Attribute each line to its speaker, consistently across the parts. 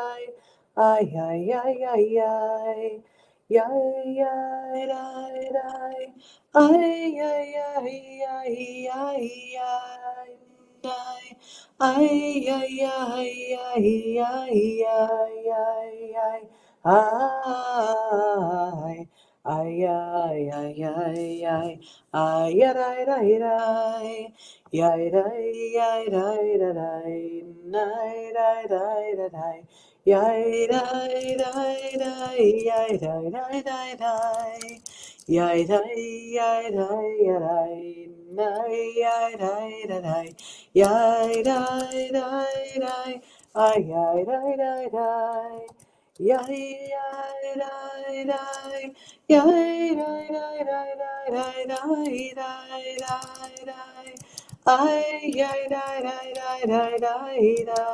Speaker 1: ay, ay, ay, ay, ay. Yay, yay, yay, yay. Ay, ay, ay, ay, ay, ay. Ay, ay, ay, ay, ay, ay, ay, ay, ay. Ay, ay, ay, ay, ay, ay. Ay, ay, ay, ay. Yay, day, yay, day, da, day, nay, day, day, da, day. Yay, day, day, day, yay, day, day, day, day. Yay, day, yay, day, ya, day, nay, yay, day, da, day. Yay, day, day, day, ay, yay, day, day, day. Yay, yay, day, day. Yay, day, day, day, day, day, day, day, day. Ay, ay, ay, ay, ay, ay, ay,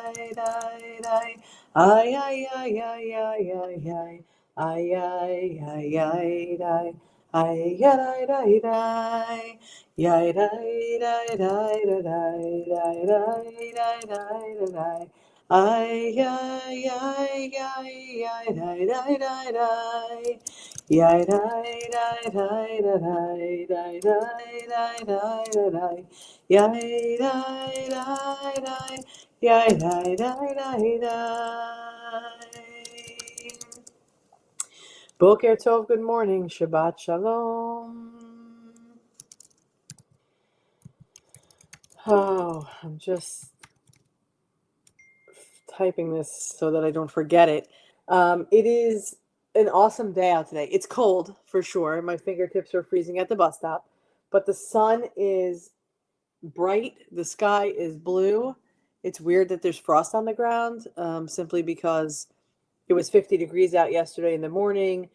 Speaker 1: ay, ay, ay. Ay, ay, ay, ay, ay, ay, ay. Ay, ay, ay, ay, ay. Ay, ay, ay, ay. Yay, day, day, day, day, day, day, day, day, day, day. Ay, ay, ay, ay, ay, day, day, day, day. Yay, day, day, day, day, day, day, day, day, day, day. Yay, day, day, day, yay, day, day, day, day. Boker Tov, good morning. Shabbat Shalom. Oh, I'm just typing this so that I don't forget it. It is an awesome day out today. It's cold for sure. My fingertips are freezing at the bus stop, but the sun is bright. The sky is blue. It's weird that there's frost on the ground, simply because it was 50 degrees out yesterday in the morning.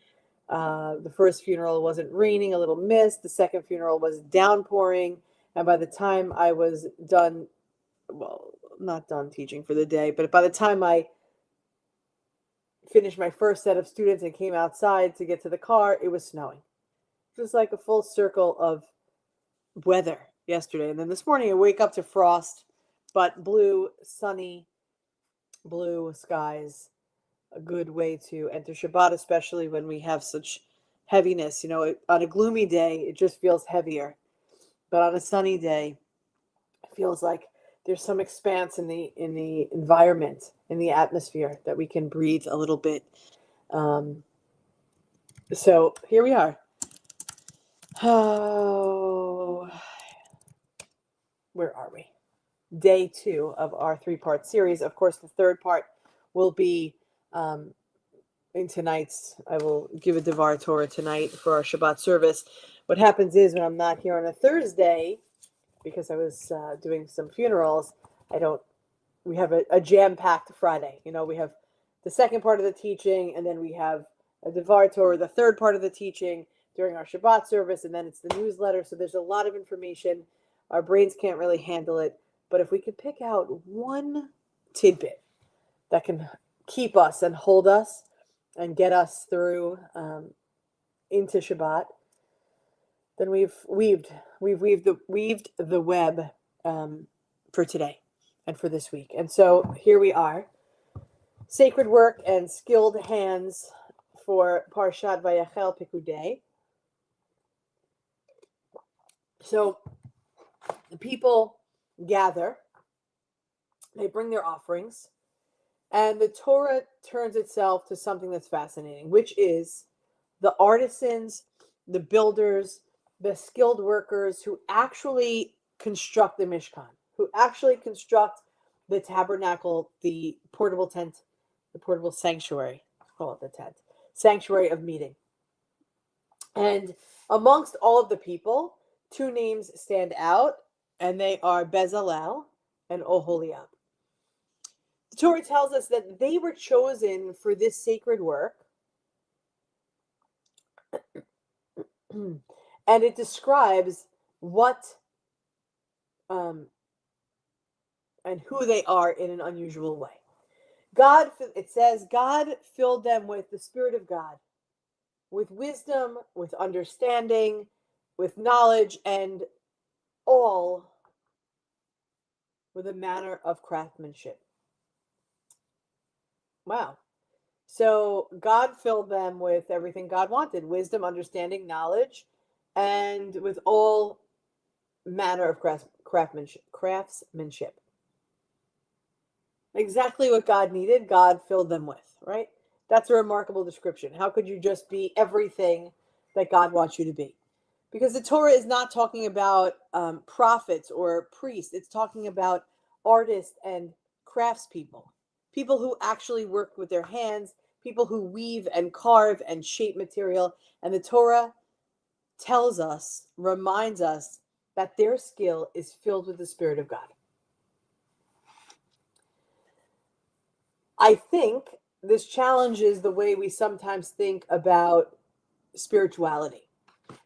Speaker 1: The first funeral wasn't raining, a little mist. The second funeral was downpouring. And by the time I was done, well, not done teaching for the day, but by the time I finished my first set of students and came outside to get to the car, it was snowing. Just like a full circle of weather yesterday. And then this morning I wake up to frost, but blue, sunny, blue skies. A good way to enter Shabbat, especially when we have such heaviness. You know, on a gloomy day, it just feels heavier. But on a sunny day, it feels like there's some expanse in the environment, in the atmosphere that we can breathe a little bit. So here we are. Oh, where are we? Day 2 of our 3-part series. Of course, the third part will be in tonight's. I will give a Devar Torah tonight for our Shabbat service. What happens is when I'm not here on a Thursday, because I was doing some funerals, we have a jam-packed Friday. You know, we have the second part of the teaching, and then we have a Devar Torah, the third part of the teaching during our Shabbat service, and then it's the newsletter. So there's a lot of information. Our brains can't really handle it. But if we could pick out one tidbit that can keep us and hold us and get us through into Shabbat, then we've weaved the web for today and for this week. And so here we are, sacred work and skilled hands for Parshat Vayachel Pikudei. So the people gather, they bring their offerings, and the Torah turns itself to something that's fascinating, which is the artisans, the builders, the skilled workers who actually construct the Mishkan, who actually construct the tabernacle, the portable tent, the portable sanctuary, call it the tent, sanctuary of meeting. And amongst all of the people, 2 names stand out, and they are Bezalel and Oholiab. The Torah tells us that they were chosen for this sacred work, and it describes what and who they are in an unusual way. It says, God filled them with the Spirit of God, with wisdom, with understanding, with knowledge, and all with a manner of craftsmanship. Wow. So God filled them with everything God wanted: wisdom, understanding, knowledge, and with all manner of craftsmanship. Exactly what God needed, God filled them with, right? That's a remarkable description. How could you just be everything that God wants you to be? Because the Torah is not talking about prophets or priests, it's talking about artists and craftspeople, people who actually work with their hands, people who weave and carve and shape material. And the Torah tells us, reminds us that their skill is filled with the Spirit of God. I think this challenges the way we sometimes think about spirituality.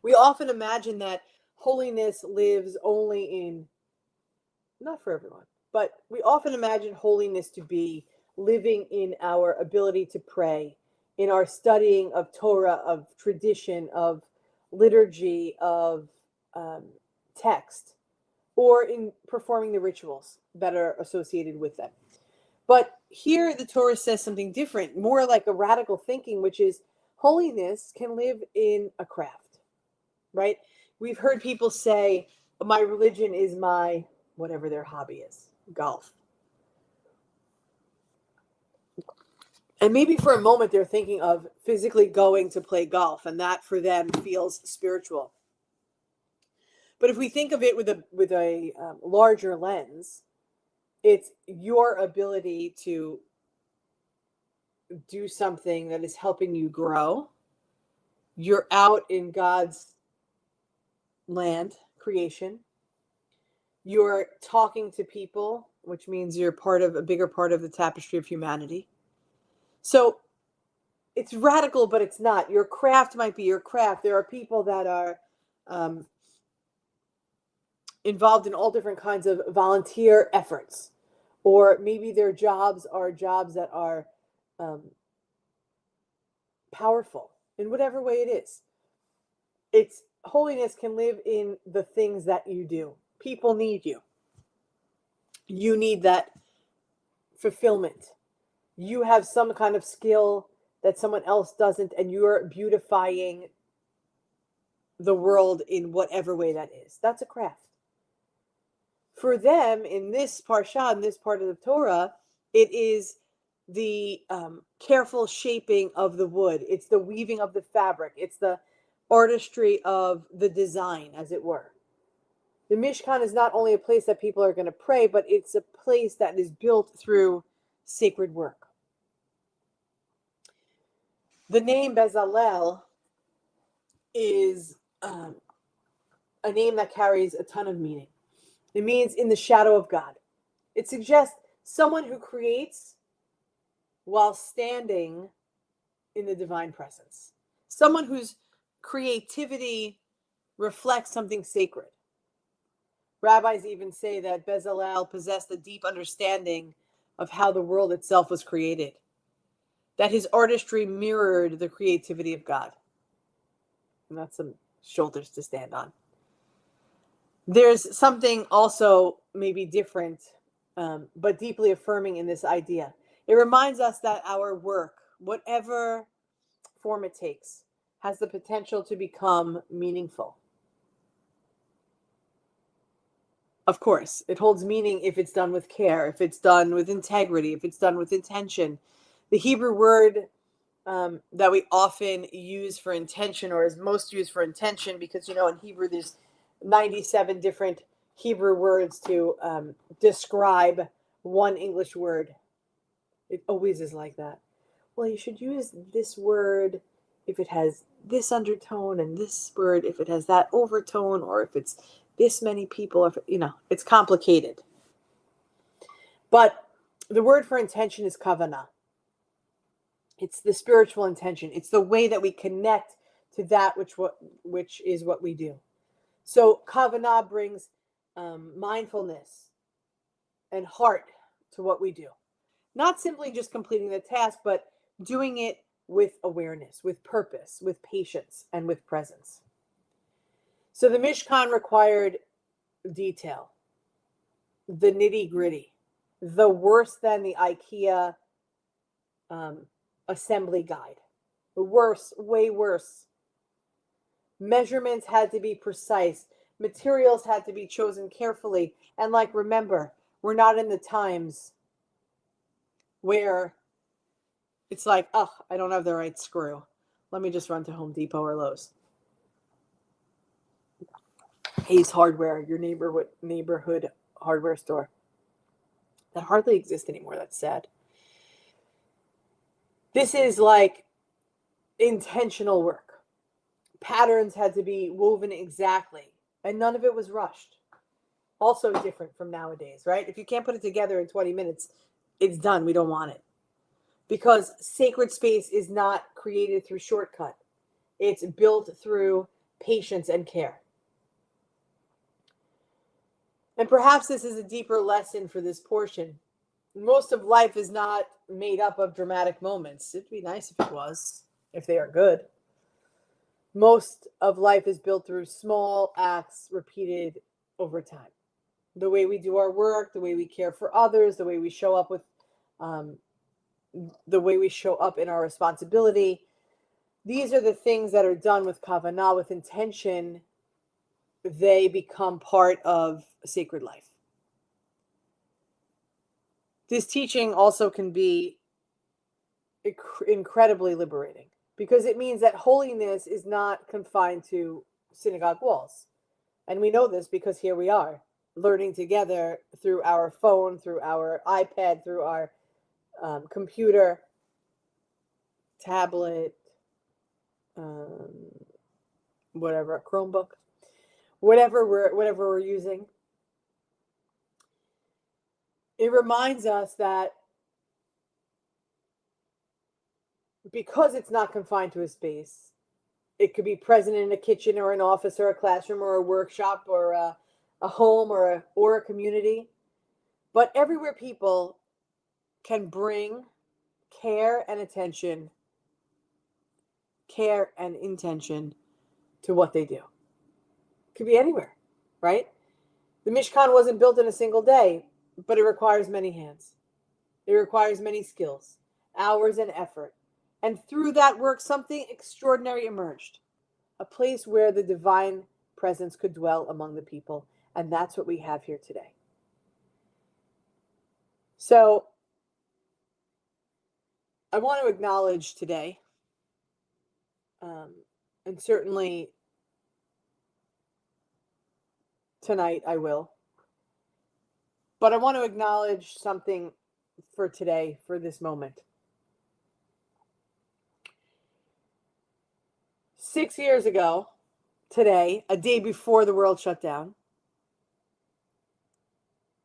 Speaker 1: We often imagine that holiness lives only in, not for everyone, but we often imagine holiness to be living in our ability to pray, in our studying of Torah, of tradition, of liturgy, of um, text, or in performing the rituals that are associated with them. But here the Torah says something different, more like a radical thinking, which is holiness can live in a craft, right? We've heard people say, my religion is my, whatever their hobby is, golf. And maybe for a moment they're thinking of physically going to play golf, and that for them feels spiritual. But if we think of it with a larger lens, it's your ability to do something that is helping you grow. You're out in God's land, creation. You're talking to people, which means you're part of a bigger part of the tapestry of humanity. So it's radical, but it's not. Your craft might be your craft. There are people that are involved in all different kinds of volunteer efforts, or maybe their jobs are jobs that are powerful in whatever way it is. It's holiness can live in the things that you do. People need you. You need that fulfillment. You have some kind of skill that someone else doesn't, and you're beautifying the world in whatever way that is. That's a craft. For them, in this parsha, in this part of the Torah, it is the careful shaping of the wood. It's the weaving of the fabric. It's the artistry of the design, as it were. The Mishkan is not only a place that people are going to pray, but it's a place that is built through sacred work. The name Bezalel is a name that carries a ton of meaning. It means in the shadow of God. It suggests someone who creates while standing in the divine presence. Someone whose creativity reflects something sacred. Rabbis even say that Bezalel possessed a deep understanding of how the world itself was created, that his artistry mirrored the creativity of God. And that's some shoulders to stand on. There's something also maybe different, but deeply affirming in this idea. It reminds us that our work, whatever form it takes, has the potential to become meaningful. Of course, it holds meaning if it's done with care, if it's done with integrity, if it's done with intention. The Hebrew word that we often use for intention, or is most used for intention, because, you know, in Hebrew there's 97 different Hebrew words to describe one English word. It always is like that. Well, you should use this word if it has this undertone, and this word if it has that overtone, or if it's this many people, if, you know, it's complicated. But the word for intention is kavanah. It's the spiritual intention. It's the way that we connect to that which is what we do. So kavanah brings mindfulness and heart to what we do. Not simply just completing the task, but doing it with awareness, with purpose, with patience, and with presence. So the Mishkan required detail, the nitty-gritty, the worse than the IKEA assembly guide. Worse, way worse. Measurements had to be precise. Materials had to be chosen carefully. And like, remember, we're not in the times where it's like, oh, I don't have the right screw. Let me just run to Home Depot or Lowe's. Ace Hardware, your neighborhood hardware store. That hardly exists anymore. That's sad. This is like intentional work. Patterns had to be woven exactly, and none of it was rushed. Also different from nowadays, right? If you can't put it together in 20 minutes, it's done. We don't want it. Because sacred space is not created through shortcut. It's built through patience and care. And perhaps this is a deeper lesson for this portion. Most of life is not made up of dramatic moments. It'd be nice if it was, if they are good. Most of life is built through small acts repeated over time. The way we do our work, the way we care for others, the way we show up in our responsibility. These are the things that are done with kavanah, with intention. They become part of sacred life. This teaching also can be incredibly liberating because it means that holiness is not confined to synagogue walls. And we know this because here we are, learning together through our phone, through our iPad, through our computer, tablet, whatever, a Chromebook, whatever we're using. It reminds us that because it's not confined to a space, it could be present in a kitchen or an office or a classroom or a workshop or a home or a community. But everywhere people can bring care and intention to what they do. It could be anywhere, right? The Mishkan wasn't built in a single day, but it requires many hands. It requires many skills, hours, and effort. And through that work, something extraordinary emerged. A place where the divine presence could dwell among the people. And that's what we have here today. So I want to acknowledge today, and certainly tonight I will, but I want to acknowledge something for today, for this moment. 6 years ago, today, a day before the world shut down,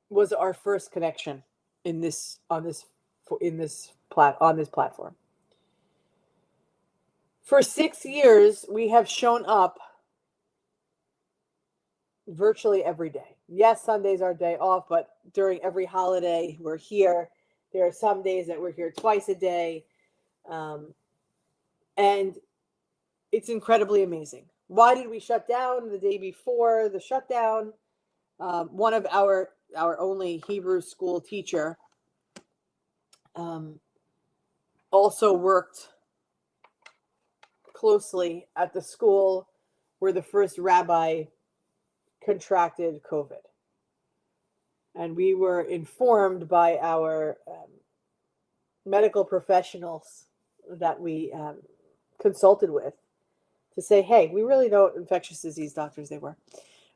Speaker 1: was our first connection on this platform. For 6 years, we have shown up virtually every day. Yes, Sunday's our day off, but during every holiday, we're here. There are some days that we're here twice a day. And it's incredibly amazing. Why did we shut down the day before the shutdown? One of our only Hebrew school teacher also worked closely at the school where the first rabbi contracted COVID. And we were informed by our medical professionals that we consulted with to say, hey, we really don't, infectious disease doctors they were,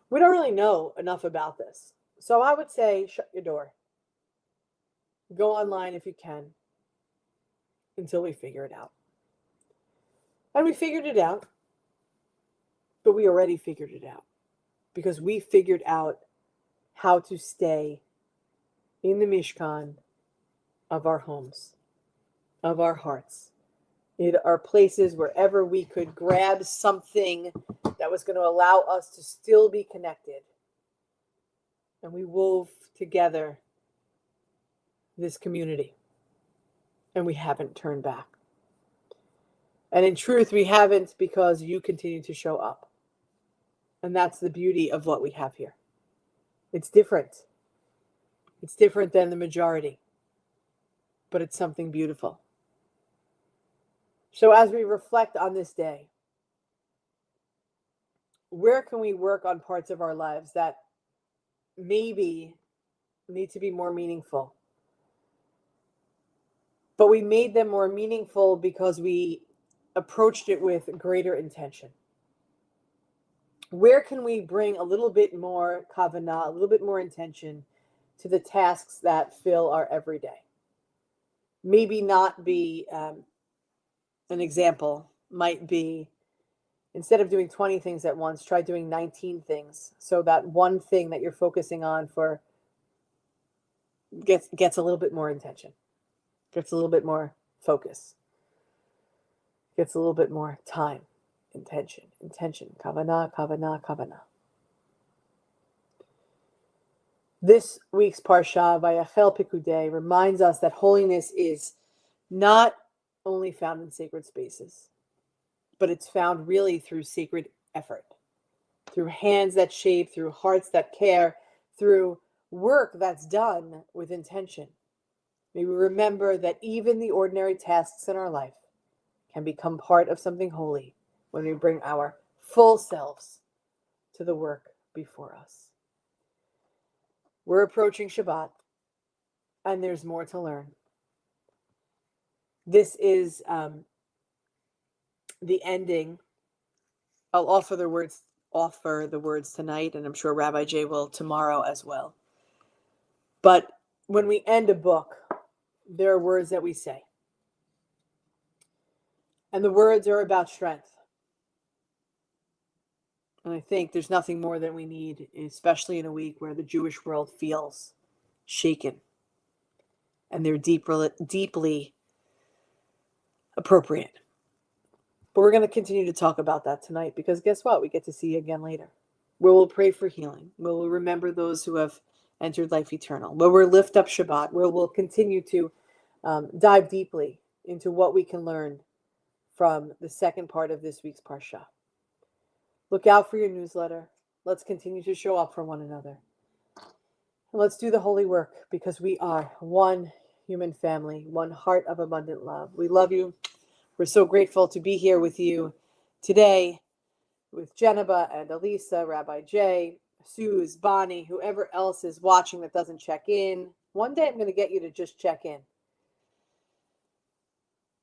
Speaker 1: we don't really know enough about this. So I would say shut your door. Go online if you can until we figure it out. And we figured it out, but we already figured it out because we figured out how to stay in the Mishkan of our homes, of our hearts. In our places wherever we could grab something that was going to allow us to still be connected. And we wove together this community. And we haven't turned back. And in truth, we haven't because you continue to show up. And that's the beauty of what we have here. It's different. It's different than the majority. But it's something beautiful. So as we reflect on this day, where can we work on parts of our lives that maybe need to be more meaningful? But we made them more meaningful because we approached it with greater intention. Where can we bring a little bit more kavanah, a little bit more intention to the tasks that fill our everyday? Maybe not be an example, might be instead of doing 20 things at once, try doing 19 things. So that one thing that you're focusing on for gets a little bit more intention, gets a little bit more focus, gets a little bit more time, intention, kavanah, kavanah, kavanah. This week's Parsha, Vayachel Pikudei, reminds us that holiness is not only found in sacred spaces, but it's found really through sacred effort, through hands that shape, through hearts that care, through work that's done with intention. May we remember that even the ordinary tasks in our life can become part of something holy when we bring our full selves to the work before us. We're approaching Shabbat, and there's more to learn. This is the ending. I'll offer the words tonight, and I'm sure Rabbi Jay will tomorrow as well. But when we end a book, there are words that we say. And the words are about strength. And I think there's nothing more that we need, especially in a week where the Jewish world feels shaken. And they're deeply appropriate. But we're going to continue to talk about that tonight because guess what? We get to see you again later. Where we'll pray for healing. Where we'll remember those who have entered life eternal. Where we'll lift up Shabbat. Where we'll continue to dive deeply into what we can learn from the second part of this week's Parsha. Look out for your newsletter. Let's continue to show up for one another. And let's do the holy work because we are one human family, one heart of abundant love. We love you. We're so grateful to be here with you today with Jeneba and Elisa, Rabbi Jay, Suze, Bonnie, whoever else is watching that doesn't check in. One day I'm going to get you to just check in.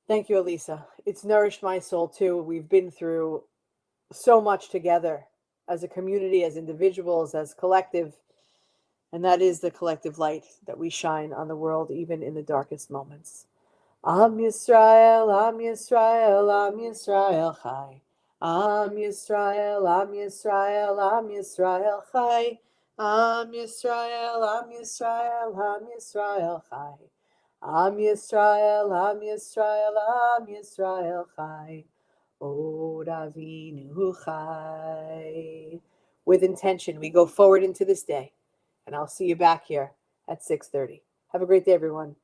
Speaker 1: Thank you, Elisa. It's nourished my soul too. We've been through so much together as a community, as individuals, as collective. And that is the collective light that we shine on the world, even in the darkest moments. Am Yisrael, Am Yisrael, Am Yisrael Chai. Am Yisrael, Am Yisrael, Am Yisrael Chai. Am Yisrael, Am Yisrael, Am Yisrael Chai. Am Yisrael, Am Yisrael, Am Yisrael Chai. Od Avinu Chai. With intention, we go forward into this day. And I'll see you back here at 6:30. Have a great day, everyone.